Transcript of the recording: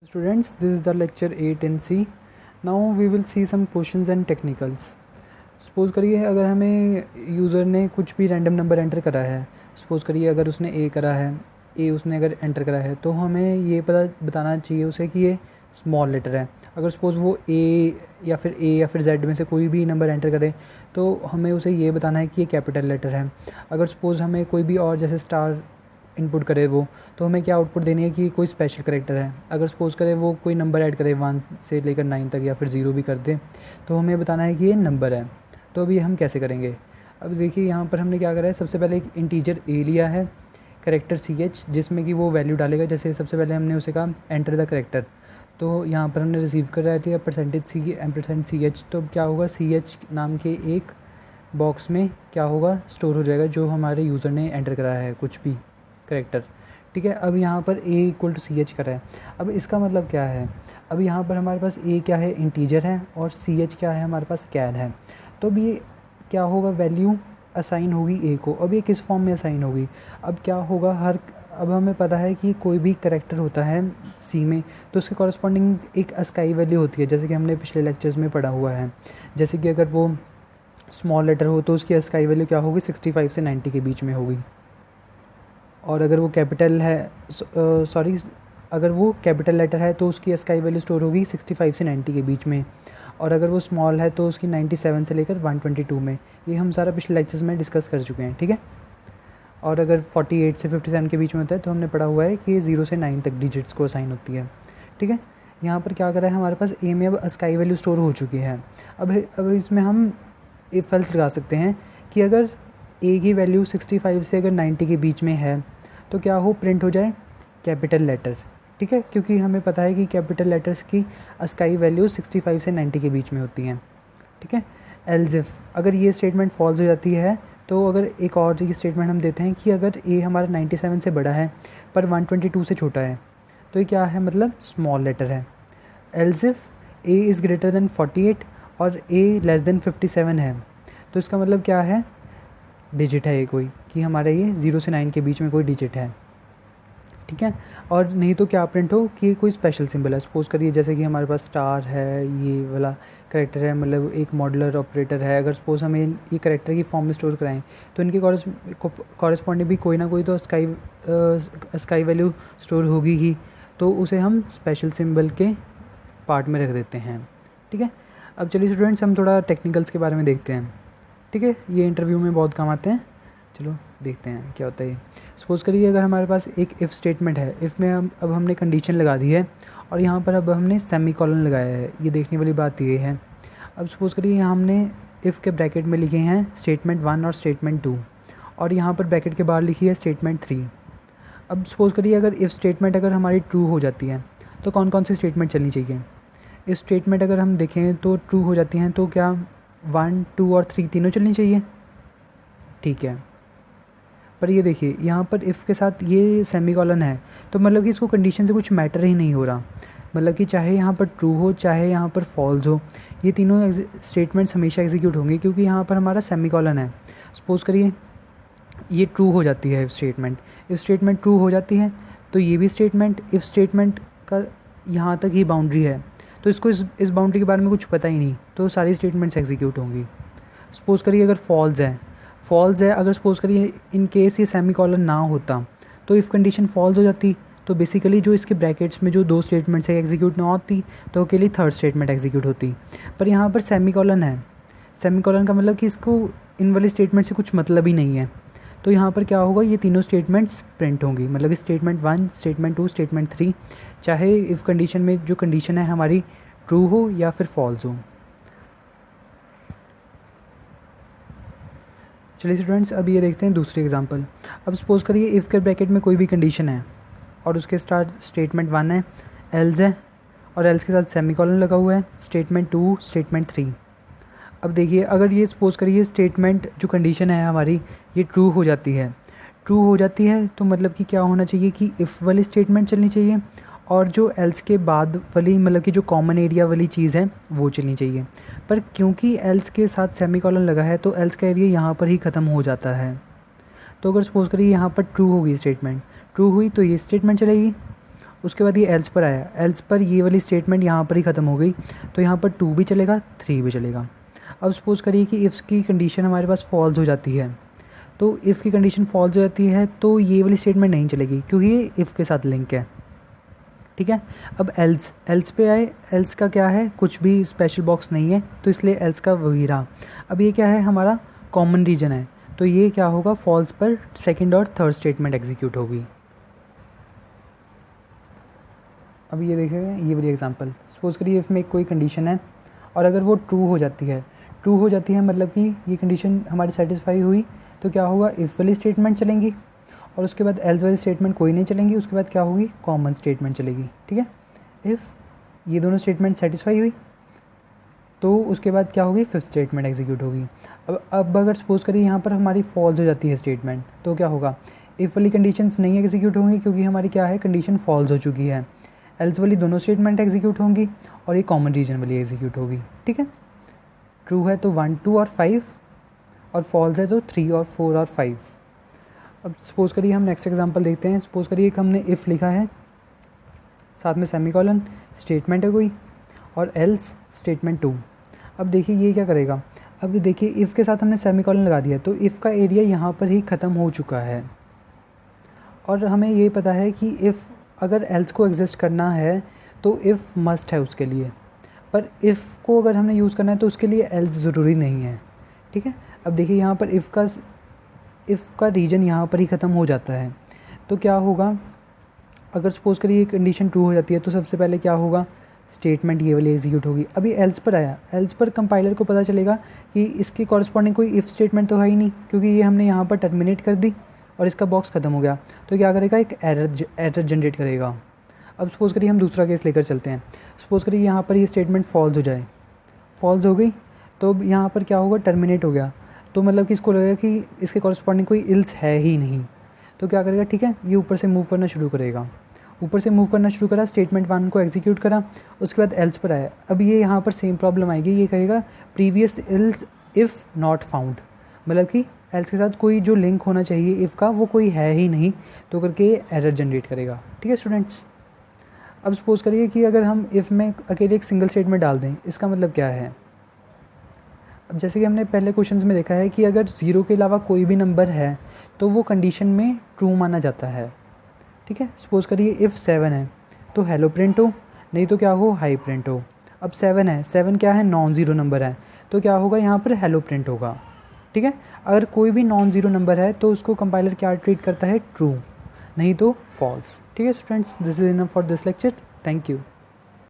Students, this is the lecture 8 in C. Now we will see some questions and technicals. Suppose करिए अगर हमें user ने कुछ भी रैंडम नंबर एंटर करा है, सपोज़ करिए अगर उसने ए करा है, ए उसने अगर एंटर करा है तो हमें ये बताना चाहिए उसे कि ये स्मॉल लेटर है। अगर सपोज़ वो ए या फिर जेड में से कोई भी नंबर एंटर करे तो हमें उसे ये बताना है कि ये कैपिटल लेटर है। अगर सपोज़ हमें कोई भी और जैसे स्टार इनपुट करे वो, तो हमें क्या आउटपुट देनी है कि कोई स्पेशल करेक्टर है। अगर सपोज़ करे वो कोई नंबर ऐड करे 1 से लेकर 9 तक या फिर 0 भी कर दे तो हमें बताना है कि ये नंबर है। तो अभी हम कैसे करेंगे? अब देखिए यहाँ पर हमने क्या करा है, सबसे पहले एक इंटीजर ए लिया है, करेक्टर CH, जिसमें कि वो वैल्यू डालेगा। जैसे सबसे पहले हमने उसे कहा एंटर द करेक्टर, तो यहाँ पर हमने रिसीव कर रहा है %CH। तो क्या होगा, CH नाम के एक बॉक्स में क्या होगा, स्टोर हो जाएगा जो हमारे यूज़र ने एंटर कराया है कुछ भी करेक्टर। ठीक है, अब यहाँ पर A = CH करा है। अब इसका मतलब क्या है, अब यहाँ पर हमारे पास A क्या है, इंटीजर है, और CH क्या है, हमारे पास कैर है। तो अब ये क्या होगा, वैल्यू असाइन होगी A को। अब ये किस फॉर्म में असाइन होगी, अब क्या होगा, अब हमें पता है कि कोई भी करेक्टर होता है C में तो उसके कॉरस्पॉन्डिंग एक अस्काई वैल्यू होती है, जैसे कि हमने पिछले लेक्चर्स में पढ़ा हुआ है। जैसे कि अगर वो स्मॉल लेटर हो तो उसकी अस्काई वैल्यू क्या होगी, 65 से 90 के बीच में होगी। और अगर वो कैपिटल है, अगर वो कैपिटल लेटर है तो उसकी अस्काई वैल्यू स्टोर होगी 65 से 90 के बीच में। और अगर वो स्मॉल है तो उसकी 97 से लेकर 122 में। ये हम सारा पिछले लेक्चर्स में डिस्कस कर चुके हैं, ठीक है। और अगर 48 से 57 के बीच में होता है तो हमने पढ़ा हुआ है कि ये 0 से 9 तक डिजिट्स को असाइन होती है, ठीक है। यहाँ पर क्या करा है, हमारे पास ए में अब अस्काई वैल्यू स्टोर हो चुकी है। अब इसमें हम इफ एल्स लगा सकते हैं कि अगर ए की वैल्यू 65 से अगर 90 के बीच में है तो क्या हो, प्रिंट हो जाए कैपिटल लेटर, ठीक है, क्योंकि हमें पता है कि कैपिटल लेटर्स की अस्काई वैल्यू 65 से 90 के बीच में होती हैं, ठीक है। एल्स इफ अगर ये स्टेटमेंट फॉल्स हो जाती है तो अगर एक और ये स्टेटमेंट हम देते हैं कि अगर ए हमारा 97 से बड़ा है पर 122 से छोटा है तो ये क्या है, मतलब स्मॉल लेटर है। Else if A is greater than 48 और ए लेस देन 57 है तो इसका मतलब क्या है, डिजिट है ये कोई, कि हमारा ये 0 से 9 के बीच में कोई डिजिट है, ठीक है। और नहीं तो क्या प्रिंट हो कि कोई स्पेशल सिंबल है। सपोज़ करिए जैसे कि हमारे पास स्टार है, ये वाला करेक्टर है, मतलब एक मॉडुलर ऑपरेटर है। अगर सपोज़ हमें ये करेक्टर की फॉर्म में स्टोर कराएं तो इनके कॉरस्पॉन्डिंग भी कोई ना कोई तो स्काई वैल्यू स्टोर होगी ही, तो उसे हम स्पेशल सिंबल के पार्ट में रख देते हैं, ठीक है। अब चलिए स्टूडेंट्स, हम थोड़ा टेक्निकल्स के बारे में देखते हैं, ठीक है। ये इंटरव्यू में बहुत काम आते हैं। चलो देखते हैं क्या होता है। सपोज़ करिए अगर हमारे पास एक इफ़ स्टेटमेंट है, इफ़ में अब हमने कंडीशन लगा दी है और यहाँ पर अब हमने सेमीकोलन लगाया है। ये देखने वाली बात ये है। अब सपोज़ करिए यहाँ हमने इफ़ के ब्रैकेट में लिखे हैं स्टेटमेंट 1 और स्टेटमेंट 2, और यहाँ पर ब्रैकेट के बाहर लिखी है स्टेटमेंट 3। अब सपोज़ करिए अगर इफ़ स्टेटमेंट अगर हमारी ट्रू हो जाती है तो कौन कौन सी स्टेटमेंट चलनी चाहिए। इफ़ स्टेटमेंट अगर हम देखें तो ट्रू हो जाती हैं तो क्या 1, 2 और 3 तीनों चलनी चाहिए, ठीक है। पर ये देखिए यहाँ पर इफ़ के साथ ये सेमीकोलन है तो मतलब कि इसको कंडीशन से कुछ मैटर ही नहीं हो रहा। मतलब कि चाहे यहाँ पर ट्रू हो चाहे यहाँ पर फॉल्स हो, ये तीनों स्टेटमेंट्स हमेशा एग्जीक्यूट होंगे क्योंकि यहाँ पर हमारा सेमीकोलन है। सपोज़ करिए ये ट्रू हो जाती है इफ़ स्टेटमेंट ट्रू हो जाती है तो ये भी स्टेटमेंट इफ़ स्टेटमेंट का यहाँ तक ही बाउंड्री है, तो इसको इस बाउंड्री के बारे में कुछ पता ही नहीं, तो सारी स्टेटमेंट्स एग्जीक्यूट होंगी। सपोज़ करिए अगर फॉल्स है, अगर सपोज़ करिए इन केस ये सेमीकोलन ना होता तो इफ़ कंडीशन फॉल्स हो जाती तो बेसिकली जो इसके ब्रैकेट्स में जो 2 स्टेटमेंट्स है एग्जीक्यूट ना होती तो अकेली थर्ड स्टेटमेंट एग्जीक्यूट होती। पर यहाँ पर सेमीकोलन है, सेमीकोलन का मतलब कि इसको इन वाली स्टेटमेंट से कुछ मतलब ही नहीं है, तो यहाँ पर क्या होगा, ये तीनों स्टेटमेंट्स प्रिंट होंगी। मतलब कि स्टेटमेंट 1, स्टेटमेंट 2, स्टेटमेंट 3, चाहे इफ़ कंडीशन में जो कंडीशन है हमारी ट्रू हो या फिर फॉल्स हो। चलिए स्टूडेंट्स, अब ये देखते हैं दूसरी एग्जांपल। अब सपोज़ करिए इफ़ के ब्रैकेट में कोई भी कंडीशन है और उसके स्टार्ट स्टेटमेंट 1 है, एल्स है, और एल्स के साथ सेमीकोलन लगा हुआ है, स्टेटमेंट 2, स्टेटमेंट 3। अब देखिए अगर ये सपोज़ करिए स्टेटमेंट जो कंडीशन है हमारी ये ट्रू हो जाती है तो मतलब कि क्या होना चाहिए कि इफ़ वाली स्टेटमेंट चलनी चाहिए और जो एल्स के बाद वाली मतलब कि जो कॉमन एरिया वाली चीज़ है वो चलनी चाहिए। पर क्योंकि एल्स के साथ सेमीकोलन लगा है तो एल्स का एरिया यहाँ पर ही ख़त्म हो जाता है। तो अगर सपोज़ करिए यहाँ पर ट्रू होगी स्टेटमेंट, ट्रू हुई तो ये स्टेटमेंट चलेगी, उसके बाद ये एल्स पर आया, एल्स पर ये वाली स्टेटमेंट यहाँ पर ही ख़त्म हो गई, तो यहाँ पर 2 भी चलेगा 3 भी चलेगा। अब सपोज़ करिए कि इफ़ की कंडीशन हमारे पास फॉल्स हो जाती है, तो इफ़ की कंडीशन फॉल्स हो जाती है तो ये वाली स्टेटमेंट नहीं चलेगी क्योंकि ये इफ़ के साथ लिंक है, ठीक है। अब एल्स, एल्स पे आए, एल्स का क्या है, कुछ भी स्पेशल बॉक्स नहीं है, तो इसलिए एल्स का वही रहा। अब ये क्या है, हमारा कॉमन रीजन है, तो ये क्या होगा, फॉल्स पर सेकंड और थर्ड स्टेटमेंट एग्जीक्यूट होगी। अब ये देखेगा ये वाली एग्जांपल, सपोज़ करिए इफ़ में कोई कंडीशन है और अगर वो ट्रू हो जाती है, ट्रू हो जाती है मतलब कि ये कंडीशन हमारी सेटिस्फाई हुई, तो क्या होगा, इफ़ वाली स्टेटमेंट चलेंगी और उसके बाद एल्स वाली स्टेटमेंट कोई नहीं चलेंगी, उसके बाद क्या होगी, कॉमन स्टेटमेंट चलेगी, ठीक है। इफ़ ये दोनों स्टेटमेंट सेटिस्फाई हुई तो उसके बाद क्या होगी, फिफ्थ स्टेटमेंट एग्जीक्यूट होगी। अब अगर सपोज़ करिए यहाँ पर हमारी फॉल्स हो जाती है स्टेटमेंट, तो क्या होगा, इफ़ वाली कंडीशंस नहीं एग्जीक्यूट होंगी क्योंकि हमारी क्या है, कंडीशन फॉल्स हो चुकी है। एल्स वाली दोनों स्टेटमेंट एग्जीक्यूट होंगी और ये कॉमन रीजन वाली एग्जीक्यूट होगी, ठीक है। ट्रू है तो 1 2 और 5 और फॉल्स है तो 3 और 4 और 5। अब सपोज़ करिए हम नेक्स्ट एग्जांपल देखते हैं। सपोज़ करिए कि हमने इफ़ लिखा है, साथ में सेमीकोलन, स्टेटमेंट है कोई, और एल्स स्टेटमेंट 2। अब देखिए ये क्या करेगा, अब देखिए इफ़ के साथ हमने सेमीकोलन लगा दिया तो इफ़ का एरिया यहाँ पर ही ख़त्म हो चुका है और हमें ये पता है कि इफ़ अगर एल्स को एग्जिस्ट करना है तो इफ़ मस्ट है उसके लिए, पर इफ़ को अगर हमने यूज़ करना है तो उसके लिए एल्स ज़रूरी नहीं है, ठीक है। अब देखिए यहाँ पर इफ़ का रीजन यहाँ पर ही ख़त्म हो जाता है, तो क्या होगा, अगर सपोज़ करिए कंडीशन ट्रू हो जाती है तो सबसे पहले क्या होगा, स्टेटमेंट ये वाली एग्जीक्यूट होगी। अभी एल्स पर आया, एल्स पर कंपाइलर को पता चलेगा कि इसके कॉरस्पॉन्डिंग कोई इफ़ स्टेटमेंट तो है ही नहीं क्योंकि ये हमने यहाँ पर टर्मिनेट कर दी और इसका बॉक्स ख़त्म हो गया, तो क्या करेगा, एक एरर जनरेट करेगा। अब सपोज़ करिए हम दूसरा केस लेकर चलते हैं। सपोज़ करिए यहाँ पर ये स्टेटमेंट फॉल्स हो जाए, फॉल्स हो गई तो अब यहाँ पर क्या होगा, टर्मिनेट हो गया, तो मतलब कि इसको लगेगा कि इसके कॉरस्पॉन्डिंग कोई इल्स है ही नहीं, तो क्या करेगा, ठीक है, ये ऊपर से मूव करना शुरू करेगा। ऊपर से मूव करना शुरू करा, स्टेटमेंट 1 को एग्जीक्यूट करा, उसके बाद एल्स पर आया। अब ये यहाँ पर सेम प्रॉब्लम आएगी, ये कहेगा previous ills if not found, मतलब कि एल्स के साथ कोई जो लिंक होना चाहिए इफ़ का वो कोई है ही नहीं, तो करके एरर जनरेट करेगा, ठीक है स्टूडेंट्स। अब सपोज़ करिए कि अगर हम इफ़ में अकेले एक सिंगल स्टेटमेंट डाल दें, इसका मतलब क्या है। अब जैसे कि हमने पहले क्वेश्चंस में देखा है कि अगर 0 के अलावा कोई भी नंबर है तो वो कंडीशन में ट्रू माना जाता है, ठीक है। सपोज़ करिए इफ़ 7 है तो हेलो प्रिंट हो, नहीं तो क्या हो, हाई प्रिंट हो। अब 7 है, 7 क्या है, नॉन ज़ीरो नंबर है, तो क्या होगा, यहाँ पर हेलो प्रिंट होगा, ठीक है। अगर कोई भी नॉन ज़ीरो नंबर है तो उसको कंपाइलर क्या ट्रीट करता है, ट्रू, नहीं तो फॉल्स, ठीक है students. This is enough for this lecture, thank you.